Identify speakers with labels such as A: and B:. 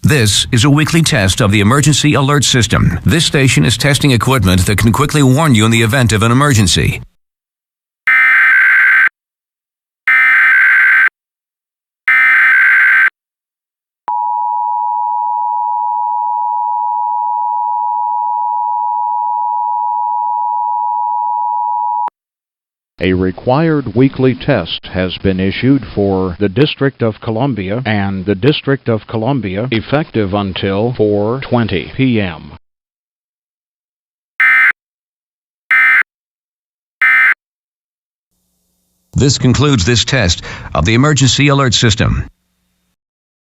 A: This is a weekly test of the emergency alert system. This station is testing equipment that can quickly warn you in the event of an emergency.
B: A required weekly test has been issued for the District of Columbia and the District of Columbia, effective until 4:20 p.m.
A: This concludes this test of the emergency alert system.